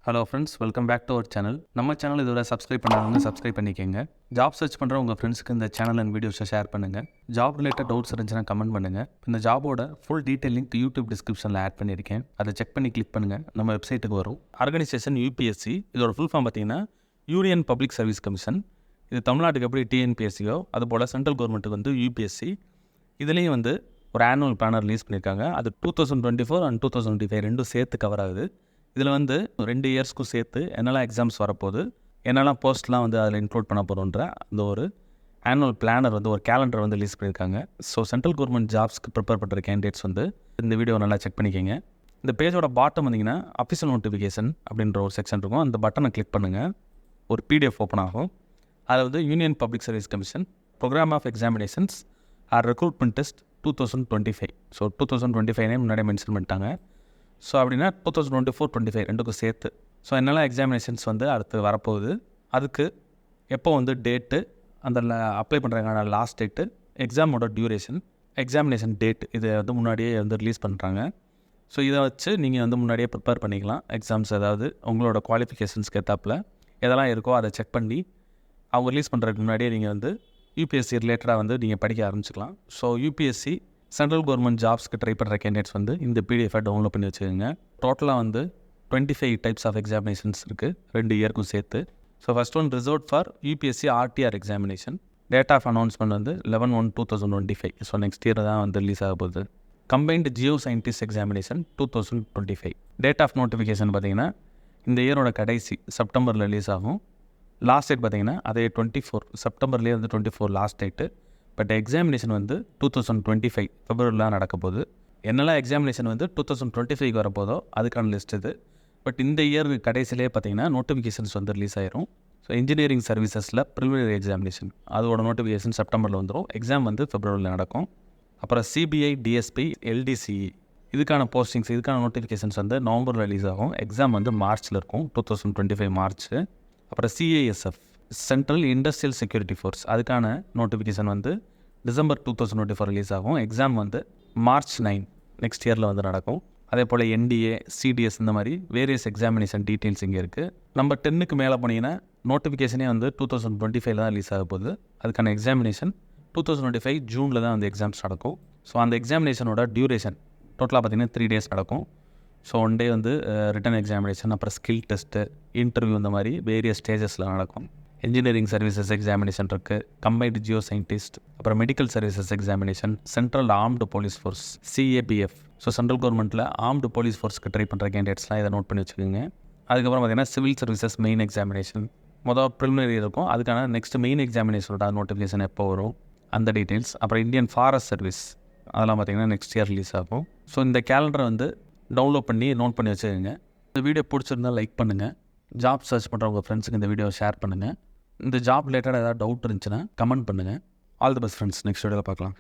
Hello friends, welcome back to our channel. நம்ம channel இதுவரை subscribe பண்ணாதவங்க சப்ஸ்கிரைப் பண்ணிக்கோங்க. ஜாப் சர்ச் பண்ணுற உங்கள் ஃப்ரெண்ட்ஸ்க்கு இந்த சேனல் அண்ட் வீடியோஸை ஷேர் பண்ணுங்கள். ஜாப் ரிலேட்டட் டவுட்ஸ் இருந்துச்சுன்னா கமெண்ட் பண்ணுங்கள். இந்த ஜாபோட ஃபுல் டீட்டெயில் லிங்க் யூடியூப் டிஸ்கிரிப்ஷனில் ஆட் பண்ணியிருக்கேன். அதை செக் பண்ணி கிளிக் பண்ணுங்கள், நம்ம வெப்சைட்டுக்கு வரும். ஆர்கனைசேஷன் யூபிஎஸ்சி, இதோட ஃபுல் ஃபார்ம் பார்த்தீங்கன்னா யூனியன் பப்ளிக் சர்வீஸ் கமிஷன். இது தமிழ்நாட்டுக்கு எப்படி டிஎன்பிஎஸ்சியோ அதுபோல் சென்ட்ரல் கவர்மெண்ட்டுக்கு வந்து யூபிஎஸ்சி. இதுலேயும் வந்து ஒரு ஆனுவல் பிளானர் ரிலீஸ் பண்ணியிருக்காங்க. அது 2024 அண்ட் 2025 ரெண்டும் சேர்த்து கவர் ஆகுது. இதில் வந்து 2 இயர்ஸ்க்கும் சேர்த்து என்னெல்லாம் எக்ஸாம்ஸ் வரப்போகுது, என்னெல்லாம் போஸ்ட்லாம் வந்து அதில் இன்க்ளூட் பண்ண போகிறோன்ற அந்த ஒரு ஆனுவல் பிளானர் வந்து ஒரு கேலண்டர் வந்து ரிலீஸ் பண்ணியிருக்காங்க. ஸோ சென்ட்ரல் கவர்மெண்ட் ஜாப்ஸ்க்கு ப்ரிப்பேர் பண்ணுற கேண்டிடேட்ஸ் வந்து இந்த வீடியோ நல்லா செக் பண்ணிக்கோங்க. இந்த பேஜோட பாட்டம் வந்தீங்கன்னா அஃபிஷியல் நோட்டிஃபிகேஷன் அப்படின்ற ஒரு செக்ஷன் இருக்கும். அந்த பட்டனை கிளிக் பண்ணுங்கள், ஒரு பிடிஎஃப் ஓப்பன் ஆகும். அதில் வந்து union public service commission programme of examinations or recruitment test 2025. So 2025 முன்னாடியே மென்ஷன் பண்ணிட்டாங்க. ஸோ அப்படின்னா 2024-25 ரெண்டுக்கும் சேர்த்து ஸோ என்னெல்லாம் எக்ஸாமினேஷன்ஸ் வந்து அடுத்து வரப்போகுது, அதுக்கு எப்போ வந்து டேட்டு, அந்த அப்ளை பண்ணுறதுக்கான லாஸ்ட் டேட்டு, எக்ஸாமோட டியூரேஷன், எக்ஸாமினேஷன் டேட், இதை வந்து முன்னாடியே வந்து ரிலீஸ் பண்ணுறாங்க. ஸோ இதை வச்சு நீங்கள் வந்து முன்னாடியே ப்ரிப்பேர் பண்ணிக்கலாம். எக்ஸாம்ஸ் ஏதாவது உங்களோட குவாலிஃபிகேஷன்ஸ்க்கு ஏற்றாப்பில் எதெல்லாம் இருக்கோ அதை செக் பண்ணி அவங்க ரிலீஸ் பண்ணுறதுக்கு முன்னாடியே நீங்கள் வந்து யூபிஎஸ்சி ரிலேட்டடாக வந்து நீங்கள் படிக்க ஆரம்பிச்சிக்கலாம். ஸோ யூபிஎஸ்சி சென்ட்ரல் கவர்மெண்ட் ஜாப்ஸ்க்கு ட்ரை பண்ணுற கேண்டிடேட்ஸ் வந்து இந்த பிடிஎஃபை டவுன்லோட் பண்ணி வச்சுக்கோங்க. டோட்டலாக வந்து 25 டைப்ஸ் ஆஃப் எக்ஸாமினேஷன்ஸ் இருக்குது 2 இயர்க்கும் சேர்த்து. So first one reserved for UPSC RTR examination. Date of announcement வந்து 11/1/2025. ஸோ நெக்ஸ்ட் இயர் தான் வந்து ரிலீஸ் ஆக போகுது. Combined geo scientist examination 2025. Date of notification பார்த்தீங்கன்னா இந்த இயரோட கடைசி செப்டம்பரில் ரிலீஸ் ஆகும். லாஸ்ட் டேட் பார்த்தீங்கன்னா அதே 24 செப்டம்பர்லேயே வந்து 24 லாஸ்ட் டேட்டு. பட் எக்ஸாமினேஷன் வந்து 2025 பிப்ரவரியில் நடக்க போகுது. என்னெல்லாம் எக்ஸாமினேஷன் வந்து 2025 வரப்போதோ அதுக்கான லிஸ்ட் இது. பட் இந்த இயர் கடைசியிலே பார்த்தீங்கன்னா நோட்டிஃபிகேஷன்ஸ் வந்து ரிலீஸ் ஆயிரும். ஸோ இன்ஜினியரிங் சர்வீசஸில் ப்ரிலிமினரி எக்ஸாமினேஷன் அதோட நோட்டிஃபிகேஷன் செப்டம்பரில் வந்துடும். எக்ஸாம் வந்து பிப்ரவரியில் நடக்கும். அப்புறம் சிபிஐ, டிஎஸ்பி, எல்டிசிஇ இதுக்கான போஸ்டிங்ஸ், இதுக்கான நோட்டிஃபிகேஷன்ஸ் வந்து நவம்பரில் ரிலீஸ் ஆகும். எக்ஸாம் வந்து மார்ச்சில் இருக்கும், 2025 மார்ச். அப்புறம் CISF, central industrial security force, அதுக்கான நோட்டிஃபிகேஷன் வந்து டிசம்பர் 2024 ரிலீஸ் ஆகும். எக்ஸாம் வந்து March 9 நெக்ஸ்ட் இயரில் வந்து நடக்கும். அதே போல் என்டிஏ, சிடிஎஸ் இந்த மாதிரி வேரியஸ் எக்ஸாமினேஷன் டீட்டெயில்ஸ் இங்கே இருக்குது. நம்பர் 10க்கு மேலே போனீங்கன்னா நோட்டிஃபிகேஷனே வந்து 2025 தான் ரிலீஸ் ஆக போகுது. அதுக்கான எக்ஸாமினேஷன் 2025 ஜூனில் தான் அந்த எக்ஸாம்ஸ் நடக்கும். ஸோ அந்த எக்ஸாமினேஷனோட டியூரேஷன் டோட்டலாக பார்த்திங்கன்னா 3 days நடக்கும். ஸோ 1 day வந்து ரிட்டன் எக்ஸாமினேஷன், அப்புறம் ஸ்கில் டெஸ்ட்டு, இன்டர்வியூ இந்த மாதிரி வேரியஸ் ஸ்டேஜஸில் நடக்கும். இன்ஜினியரிங் சர்வீசஸ் எக்ஸாமினேஷன் இருக்குது, கம்பைன்டு ஜியோ சயின்டிஸ்ட், அப்புறம் medical services examination, central armed police force CAPF. So central கவர்மெண்ட்டில் ஆர்ம்டு போலீஸ் ஃபோர்ஸ்க்கு ட்ரை பண்ணுற கேண்டிடேட்ஸ்லாம் இதை நோட் பண்ணி வச்சுக்கோங்க. அதுக்கப்புறம் பார்த்திங்கன்னா சிவில் சர்வீசஸ் மெயின் எக்ஸாமினேஷன் மொதல் ப்ரிலிமினரி இருக்கும். அதுக்கான நெக்ஸ்ட் மெயின் எக்ஸாமினேஷனோட நோட்டிஃபிகேஷன் எப்போ வரும் அந்த டீட்டெயில்ஸ். அப்புறம் இந்தியன் ஃபாரஸ்ட் சர்வீஸ் அதெல்லாம் பார்த்திங்கன்னா நெக்ஸ்ட் இயர் ரிலீஸ் ஆகும். ஸோ இந்த கேலண்டரை வந்து டவுன்லோட் பண்ணி நோட் பண்ணி வச்சுக்கோங்க. இந்த வீடியோ பிடிச்சிருந்தால் லைக் பண்ணுங்கள். ஜாப் சர்ச் பண்ணுற உங்கள் ஃப்ரெண்ட்ஸுக்கு இந்த வீடியோவை ஷேர் பண்ணுங்கள். இந்த ஜாப் ரிலேட்டடாக ஏதாவது டவுட் இருந்துச்சுன்னா கமெண்ட் பண்ணுங்கள். All the best friends, next வீடியோவில் பார்க்கலாம்.